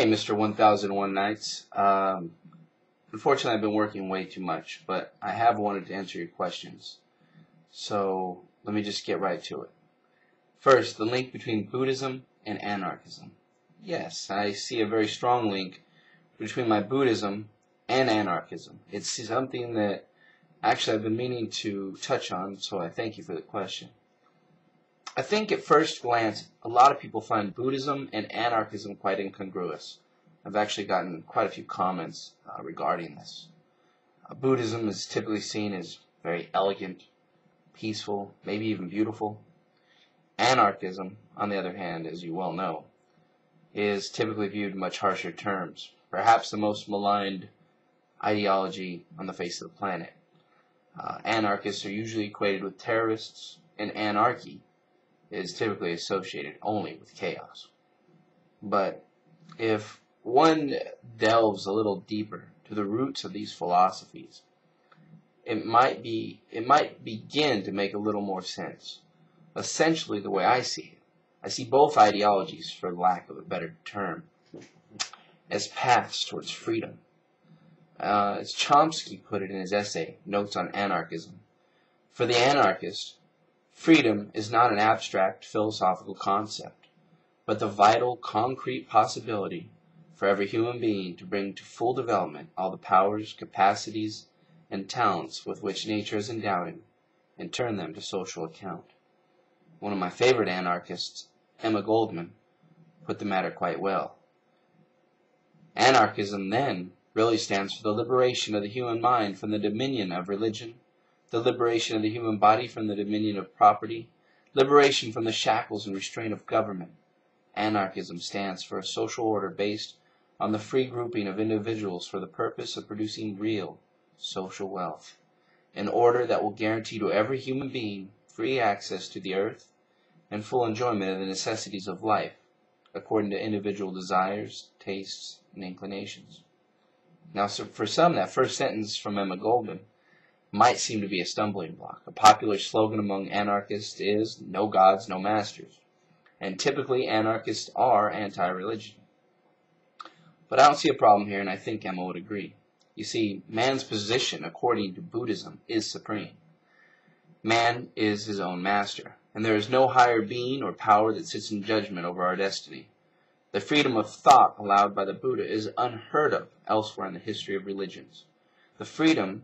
Mr. 1001 Nights. Unfortunately, I've been working way too much, but I have wanted to answer your questions. So let me just get right to it. First, the link between Buddhism and Anarchism. Yes, I see a very strong link between my Buddhism and Anarchism. It's something that actually I've been meaning to touch on, so I thank you for the question. I think at first glance, a lot of people find Buddhism and Anarchism quite incongruous. I've actually gotten quite a few comments regarding this. Buddhism is typically seen as very elegant, peaceful, maybe even beautiful. Anarchism, on the other hand, as you well know, is typically viewed in much harsher terms, perhaps the most maligned ideology on the face of the planet. Anarchists are usually equated with terrorists, and anarchy is typically associated only with chaos. But if one delves a little deeper to the roots of these philosophies, it might begin to make a little more sense. Essentially, the way I see it, I see both ideologies, for lack of a better term, as paths towards freedom. As Chomsky put it in his essay, Notes on Anarchism, for the anarchist, freedom is not an abstract philosophical concept, but the vital, concrete possibility for every human being to bring to full development all the powers, capacities, and talents with which nature has endowed him, and turn them to social account. One of my favorite anarchists, Emma Goldman, put the matter quite well. Anarchism, then, really stands for the liberation of the human mind from the dominion of religion, the liberation of the human body from the dominion of property, liberation from the shackles and restraint of government. Anarchism stands for a social order based on the free grouping of individuals for the purpose of producing real social wealth, an order that will guarantee to every human being free access to the earth and full enjoyment of the necessities of life, according to individual desires, tastes, and inclinations. Now, for some, that first sentence from Emma Goldman might seem to be a stumbling block. A popular slogan among anarchists is, "No gods, no masters." And typically, anarchists are anti-religion. But I don't see a problem here, and I think Emma would agree. You see, man's position, according to Buddhism, is supreme. Man is his own master, and there is no higher being or power that sits in judgment over our destiny. The freedom of thought allowed by the Buddha is unheard of elsewhere in the history of religions. This freedom,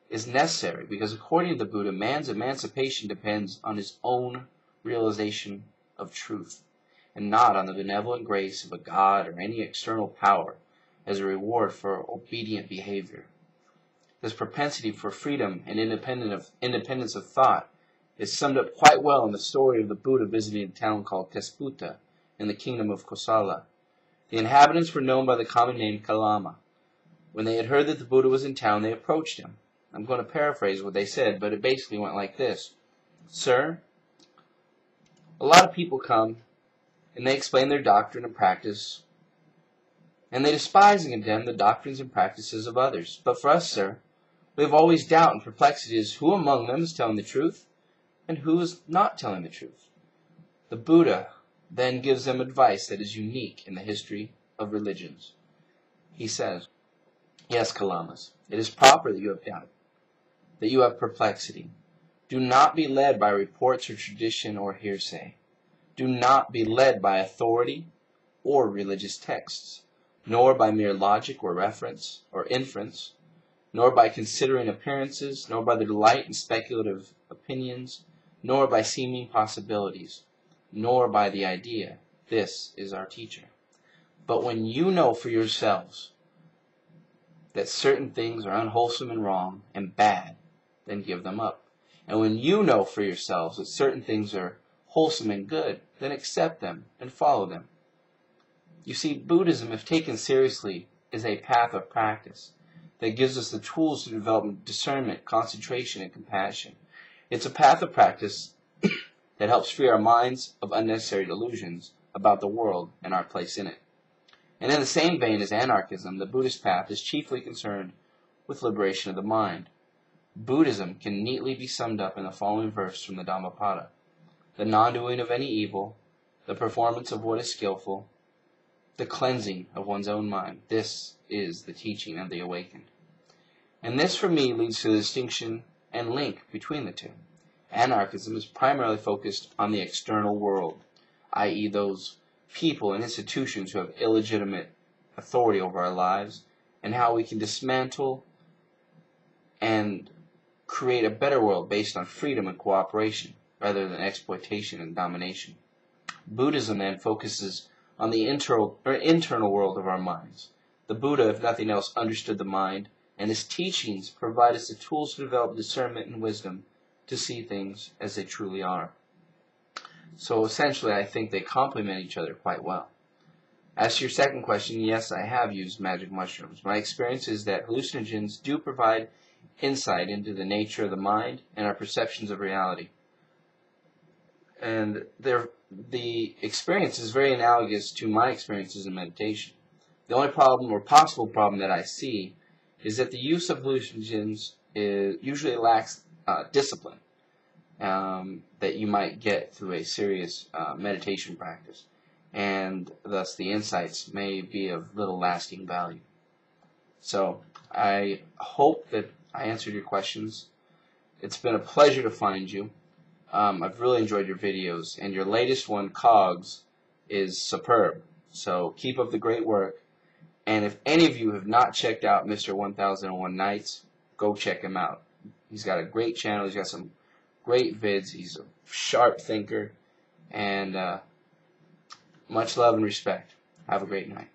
is necessary because according to the Buddha, man's emancipation depends on his own realization of truth, and not on the benevolent grace of a god or any external power as a reward for obedient behavior. This propensity for freedom and independence of thought is summed up quite well in the story of the Buddha visiting a town called Tesputa in the kingdom of Kosala. The inhabitants were known by the common name Kalama. When they had heard that the Buddha was in town, they approached him. I'm going to paraphrase what they said, but it basically went like this. "Sir, a lot of people come, and they explain their doctrine and practice, and they despise and condemn the doctrines and practices of others. But for us, sir, we have always doubt and perplexity as who among them is telling the truth, and who is not telling the truth." The Buddha then gives them advice that is unique in the history of religions. He says, "Yes, Kalamas, it is proper that you have doubt, that you have perplexity. Do not be led by reports or tradition or hearsay. Do not be led by authority or religious texts, nor by mere logic or reference or inference, nor by considering appearances, nor by the delight in speculative opinions, nor by seeming possibilities, nor by the idea, 'This is our teacher.' But when you know for yourselves that certain things are unwholesome and wrong and bad, then give them up. And when you know for yourselves that certain things are wholesome and good, then accept them and follow them." You see, Buddhism, if taken seriously, is a path of practice that gives us the tools to develop discernment, concentration, and compassion. It's a path of practice that helps free our minds of unnecessary delusions about the world and our place in it. And in the same vein as anarchism, the Buddhist path is chiefly concerned with liberation of the mind. Buddhism can neatly be summed up in the following verse from the Dhammapada. The non-doing of any evil, the performance of what is skillful, the cleansing of one's own mind. This is the teaching of the awakened. And this, for me, leads to the distinction and link between the two. Anarchism is primarily focused on the external world, i.e. those people and institutions who have illegitimate authority over our lives, and how we can dismantle and create a better world based on freedom and cooperation, rather than exploitation and domination. Buddhism then focuses on the internal world of our minds. The Buddha, if nothing else, understood the mind, and his teachings provide us the tools to develop discernment and wisdom to see things as they truly are. So essentially, I think they complement each other quite well. As to your second question, yes, I have used magic mushrooms. My experience is that hallucinogens do provide insight into the nature of the mind and our perceptions of reality. And the experience is very analogous to my experiences in meditation. The only problem or possible problem that I see is that the use of hallucinogens usually lacks discipline that you might get through a serious meditation practice, and thus the insights may be of little lasting value. So I hope that I answered your questions. It's been a pleasure to find you. I've really enjoyed your videos, and your latest one, Cogs, is superb. So keep up the great work. And if any of you have not checked out Mr. 1001 Nights, go check him out. He's got a great channel. He's got some great vids. He's a sharp thinker. And much love and respect. Have a great night.